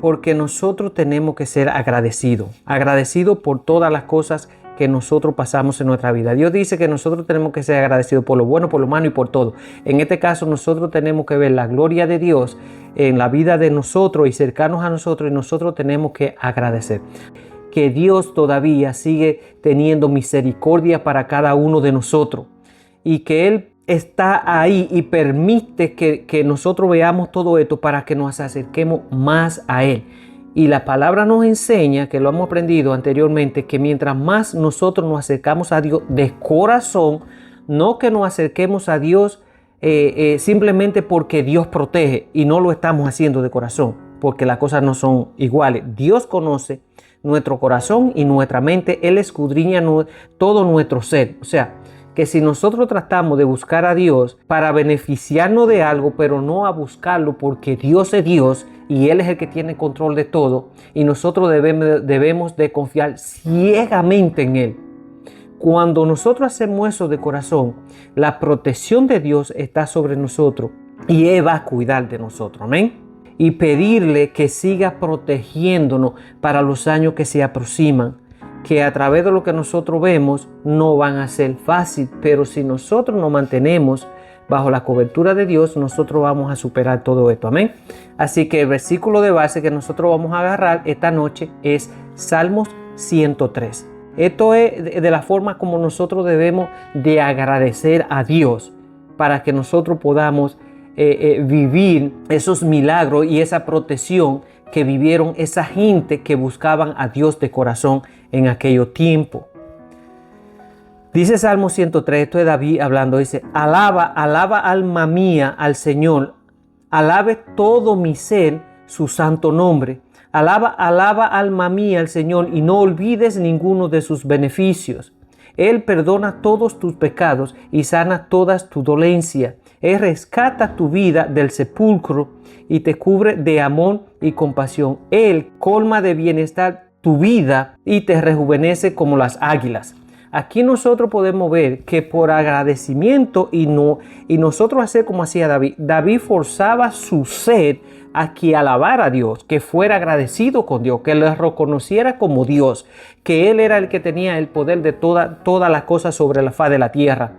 Porque nosotros tenemos que ser agradecidos por todas las cosas que nosotros pasamos en nuestra vida. Dios dice que nosotros tenemos que ser agradecidos por lo bueno, por lo malo y por todo. En este caso, nosotros tenemos que ver la gloria de Dios en la vida de nosotros y cercanos a nosotros, y nosotros tenemos que agradecer. Que Dios todavía sigue teniendo misericordia para cada uno de nosotros y que Él está ahí y permite que nosotros veamos todo esto para que nos acerquemos más a Él. Y la palabra nos enseña, que lo hemos aprendido anteriormente, que mientras más nosotros nos acercamos a Dios de corazón, no que nos acerquemos a Dios simplemente porque Dios protege, y no lo estamos haciendo de corazón, porque las cosas no son iguales. Dios conoce nuestro corazón y nuestra mente. Él escudriña todo nuestro ser. O sea, que si nosotros tratamos de buscar a Dios para beneficiarnos de algo, pero no a buscarlo porque Dios es Dios y Él es el que tiene control de todo, y nosotros debemos de confiar ciegamente en Él. Cuando nosotros hacemos eso de corazón, la protección de Dios está sobre nosotros y Él va a cuidar de nosotros. Amén. Y pedirle que siga protegiéndonos para los años que se aproximan, que a través de lo que nosotros vemos no van a ser fácil, pero si nosotros nos mantenemos bajo la cobertura de Dios, nosotros vamos a superar todo esto. Amén. Así que el versículo de base que nosotros vamos a agarrar esta noche es Salmos 103. Esto es de la forma como nosotros debemos de agradecer a Dios para que nosotros podamos vivir esos milagros y esa protección que vivieron esa gente que buscaban a Dios de corazón en aquellos tiempos. Dice Salmo 103, esto es David hablando, dice: alaba alma mía al Señor, alabe todo mi ser su santo nombre. Alaba alma mía al Señor y no olvides ninguno de sus beneficios. Él perdona todos tus pecados y sana todas tus dolencias. Él rescata tu vida del sepulcro y te cubre de amor y compasión. Él colma de bienestar tu vida y te rejuvenece como las águilas. Aquí nosotros podemos ver que por agradecimiento y nosotros hacer como hacía David. David forzaba su ser a que alabara a Dios, que fuera agradecido con Dios, que le reconociera como Dios, que Él era el que tenía el poder de todas las cosas sobre la faz de la tierra,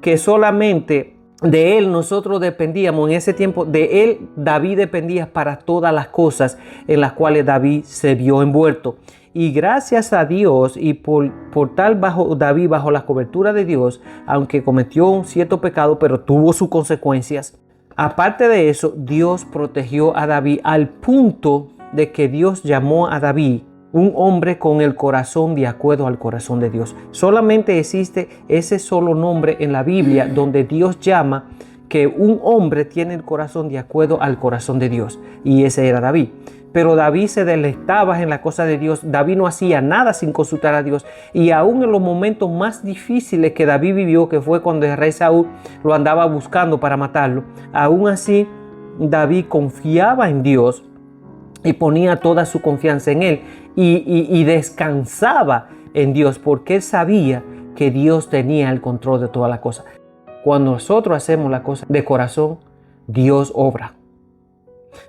que solamente de Él nosotros dependíamos en ese tiempo. De Él David dependía para todas las cosas en las cuales David se vio envuelto. Y gracias a Dios y por tal David bajo la cobertura de Dios, aunque cometió un cierto pecado, pero tuvo sus consecuencias. Aparte de eso, Dios protegió a David al punto de que Dios llamó a David un hombre con el corazón de acuerdo al corazón de Dios. Solamente existe ese solo nombre en la Biblia donde Dios llama que un hombre tiene el corazón de acuerdo al corazón de Dios, y ese era David. Pero David se deleitaba en la cosa de Dios. David no hacía nada sin consultar a Dios. Y aún en los momentos más difíciles que David vivió, que fue cuando el rey Saúl lo andaba buscando para matarlo, aún así David confiaba en Dios y ponía toda su confianza en Él y descansaba en Dios, porque él sabía que Dios tenía el control de todas las cosas. Cuando nosotros hacemos la cosa de corazón, Dios obra.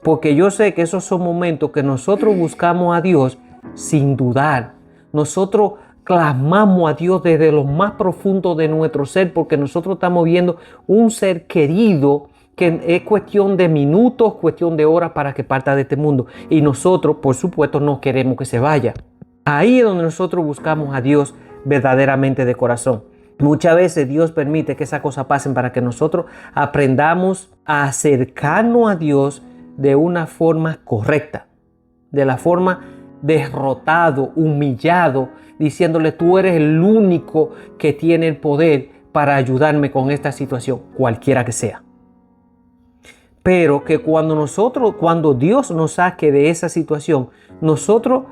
Porque yo sé que esos son momentos que nosotros buscamos a Dios sin dudar. Nosotros clamamos a Dios desde lo más profundo de nuestro ser, porque nosotros estamos viendo un ser querido que es cuestión de minutos, cuestión de horas para que parta de este mundo. Y nosotros, por supuesto, no queremos que se vaya. Ahí es donde nosotros buscamos a Dios verdaderamente de corazón. Muchas veces Dios permite que esas cosas pasen para que nosotros aprendamos a acercarnos a Dios de una forma correcta, de la forma derrotado, humillado, diciéndole: tú eres el único que tiene el poder para ayudarme con esta situación, cualquiera que sea. Pero que cuando Dios nos saque de esa situación, nosotros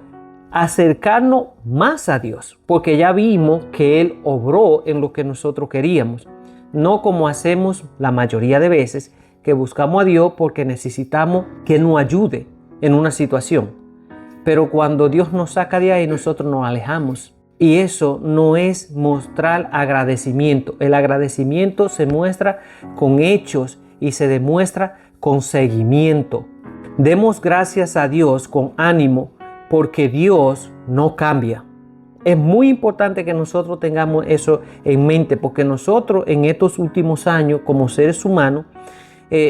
acercarnos más a Dios, porque ya vimos que Él obró en lo que nosotros queríamos, no como hacemos la mayoría de veces, que buscamos a Dios porque necesitamos que nos ayude en una situación. Pero cuando Dios nos saca de ahí, nosotros nos alejamos. Y eso no es mostrar agradecimiento. El agradecimiento se muestra con hechos y se demuestra con seguimiento. Demos gracias a Dios con ánimo porque Dios no cambia. Es muy importante que nosotros tengamos eso en mente porque nosotros en estos últimos años como seres humanos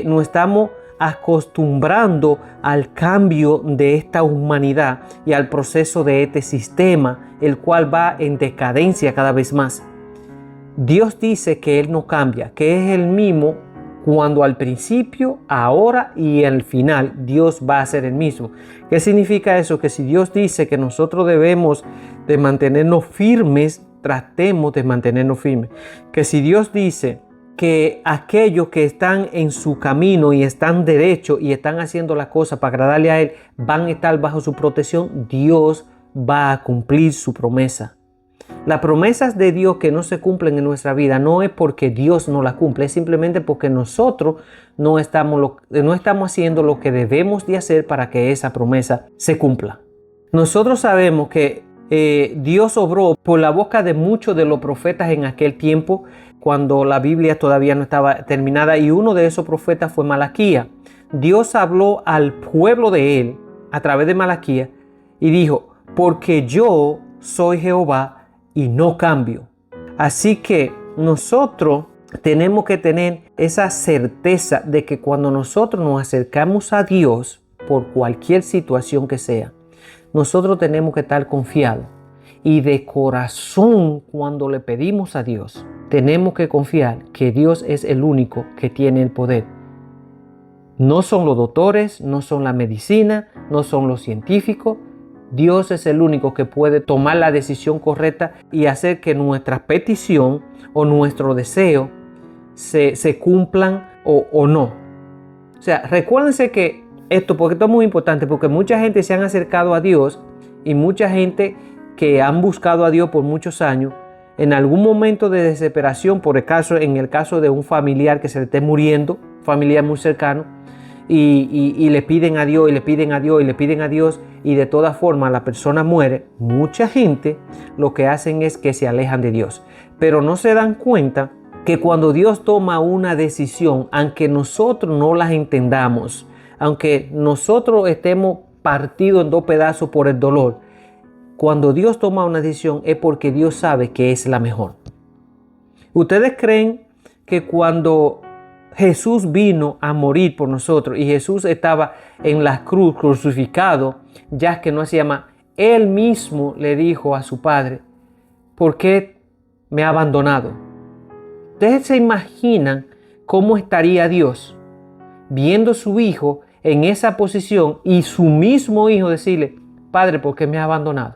nos estamos acostumbrando al cambio de esta humanidad y al proceso de este sistema, el cual va en decadencia cada vez más. Dios dice que Él no cambia, que es el mismo cuando al principio, ahora y al final Dios va a ser el mismo. ¿Qué significa eso? Que si Dios dice que nosotros debemos de mantenernos firmes, tratemos de mantenernos firmes. Que si Dios dice que aquellos que están en su camino y están derechos y están haciendo las cosas para agradarle a Él, van a estar bajo su protección, Dios va a cumplir su promesa. Las promesas de Dios que no se cumplen en nuestra vida no es porque Dios no las cumple, es simplemente porque nosotros no estamos haciendo lo que debemos de hacer para que esa promesa se cumpla. Nosotros sabemos que Dios obró por la boca de muchos de los profetas en aquel tiempo, cuando la Biblia todavía no estaba terminada, y uno de esos profetas fue Malaquías. Dios habló al pueblo de Él a través de Malaquías y dijo: porque yo soy Jehová y no cambio. Así que nosotros tenemos que tener esa certeza de que cuando nosotros nos acercamos a Dios por cualquier situación que sea, nosotros tenemos que estar confiados. Y de corazón, cuando le pedimos a Dios, tenemos que confiar que Dios es el único que tiene el poder. No son los doctores, no son la medicina, no son los científicos. Dios es el único que puede tomar la decisión correcta y hacer que nuestra petición o nuestro deseo se cumplan o no. O sea, recuérdense que porque esto es muy importante, porque mucha gente se han acercado a Dios y mucha gente que han buscado a Dios por muchos años, en algún momento de desesperación, en el caso de un familiar que se le esté muriendo, familiar muy cercano, y le piden a Dios y le piden a Dios y le piden a Dios, y de todas formas la persona muere, mucha gente lo que hacen es que se alejan de Dios, pero no se dan cuenta que cuando Dios toma una decisión, aunque nosotros no las entendamos, aunque nosotros estemos partidos en dos pedazos por el dolor, cuando Dios toma una decisión es porque Dios sabe que es la mejor. ¿Ustedes creen que cuando Jesús vino a morir por nosotros y Jesús estaba en la cruz crucificado, ya que no se llama, Él mismo le dijo a su Padre: ¿por qué me ha abandonado? ¿Ustedes se imaginan cómo estaría Dios viendo a su hijo en esa posición y su mismo hijo decirle: Padre, ¿por qué me ha abandonado?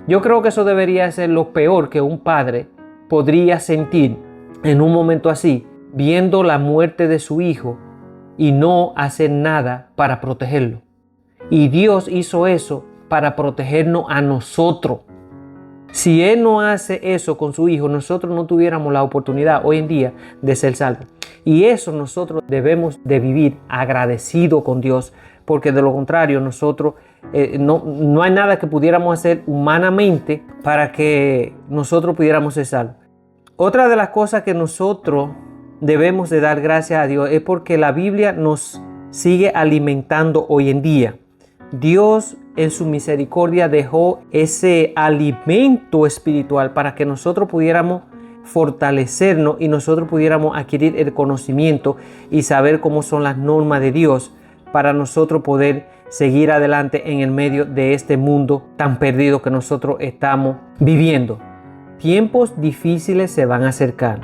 Yo creo que eso debería ser lo peor que un padre podría sentir en un momento así, viendo la muerte de su hijo y no hacer nada para protegerlo. Y Dios hizo eso para protegernos a nosotros. Si Él no hace eso con su hijo, nosotros no tuviéramos la oportunidad hoy en día de ser salvos. Y eso nosotros debemos de vivir agradecidos con Dios, porque de lo contrario nosotros no hay nada que pudiéramos hacer humanamente para que nosotros pudiéramos ser salvos. Otra de las cosas que nosotros debemos de dar gracias a Dios es porque la Biblia nos sigue alimentando hoy en día. Dios en su misericordia dejó ese alimento espiritual para que nosotros pudiéramos fortalecernos y nosotros pudiéramos adquirir el conocimiento y saber cómo son las normas de Dios para nosotros poder seguir adelante en el medio de este mundo tan perdido que nosotros estamos viviendo. Tiempos difíciles se van a acercar.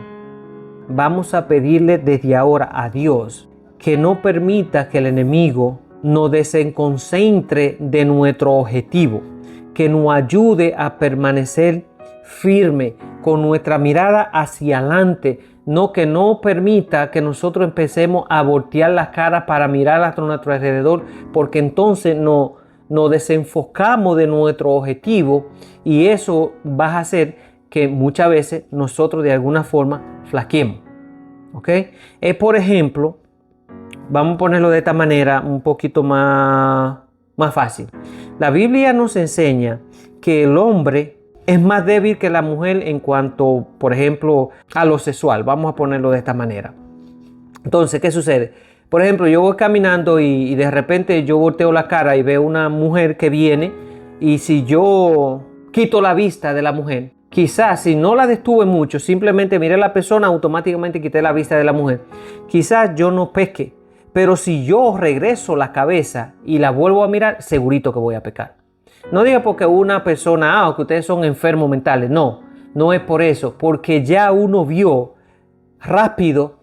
Vamos a pedirle desde ahora a Dios que no permita que el enemigo nos desconcentre de nuestro objetivo, que nos ayude a permanecer firme con nuestra mirada hacia adelante, que no permita que nosotros empecemos a voltear la cara para mirar a nuestro alrededor, porque entonces nos desenfocamos de nuestro objetivo y eso va a hacer que muchas veces nosotros de alguna forma flaqueemos. ¿Ok? Por ejemplo, vamos a ponerlo de esta manera un poquito más fácil. La Biblia nos enseña que el hombre es más débil que la mujer en cuanto, por ejemplo, a lo sexual. Vamos a ponerlo de esta manera. Entonces, ¿qué sucede? Por ejemplo, yo voy caminando y de repente yo volteo la cara y veo una mujer que viene, y si yo quito la vista de la mujer, quizás si no la detuve mucho, simplemente miré a la persona, automáticamente quité la vista de la mujer, quizás yo no peque. Pero si yo regreso la cabeza y la vuelvo a mirar, segurito que voy a pecar. No diga porque una persona, que ustedes son enfermos mentales. No, no es por eso. Porque ya uno vio rápido,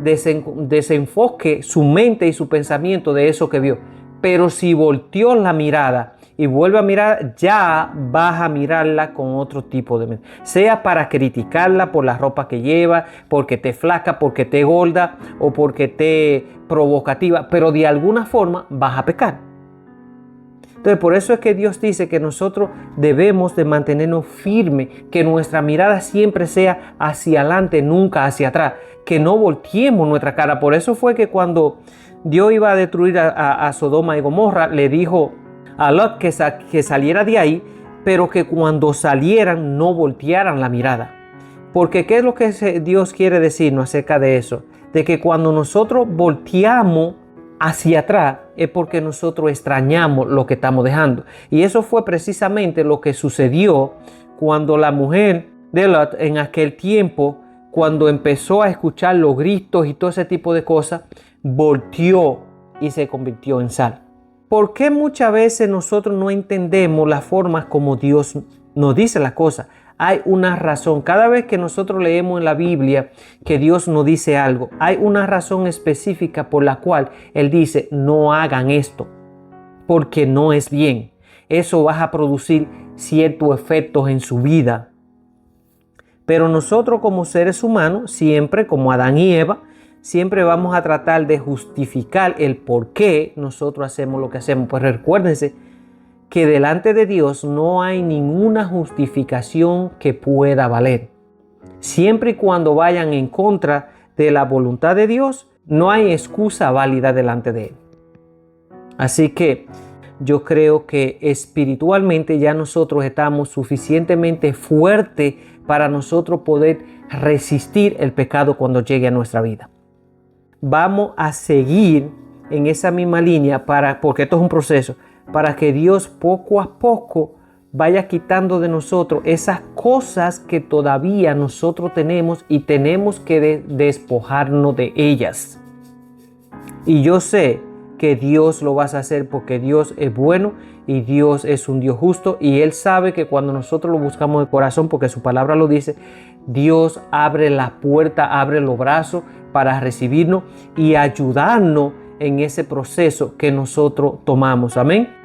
desenfoque su mente y su pensamiento de eso que vio. Pero si volteó la mirada y vuelve a mirar, ya vas a mirarla con otro tipo de mente. Sea para criticarla por la ropa que lleva, porque te flaca, porque te gorda o porque te provocativa, pero de alguna forma vas a pecar. Entonces, por eso es que Dios dice que nosotros debemos de mantenernos firmes, que nuestra mirada siempre sea hacia adelante, nunca hacia atrás, que no volteemos nuestra cara. Por eso fue que cuando Dios iba a destruir a Sodoma y Gomorra, le dijo a Lot que saliera de ahí, pero que cuando salieran no voltearan la mirada. Porque ¿qué es lo que Dios quiere decirnos acerca de eso? De que cuando nosotros volteamos hacia atrás es porque nosotros extrañamos lo que estamos dejando. Y eso fue precisamente lo que sucedió cuando la mujer de Lot en aquel tiempo, cuando empezó a escuchar los gritos y todo ese tipo de cosas, volteó y se convirtió en sal. ¿Por qué muchas veces nosotros no entendemos las formas como Dios nos dice las cosas? Hay una razón. Cada vez que nosotros leemos en la Biblia que Dios nos dice algo, hay una razón específica por la cual Él dice, no hagan esto, porque no es bien. Eso va a producir ciertos efectos en su vida. Pero nosotros como seres humanos, siempre como Adán y Eva, siempre vamos a tratar de justificar el por qué nosotros hacemos lo que hacemos. Pues recuérdense que delante de Dios no hay ninguna justificación que pueda valer. Siempre y cuando vayan en contra de la voluntad de Dios, no hay excusa válida delante de Él. Así que yo creo que espiritualmente ya nosotros estamos suficientemente fuertes para nosotros poder resistir el pecado cuando llegue a nuestra vida. Vamos a seguir en esa misma línea porque esto es un proceso, para que Dios poco a poco vaya quitando de nosotros esas cosas que todavía nosotros tenemos y tenemos que despojarnos de ellas. Y yo sé que Dios lo va a hacer porque Dios es bueno y Dios es un Dios justo, y Él sabe que cuando nosotros lo buscamos de corazón, porque su palabra lo dice, Dios abre la puerta, abre los brazos para recibirnos y ayudarnos en ese proceso que nosotros tomamos. Amén.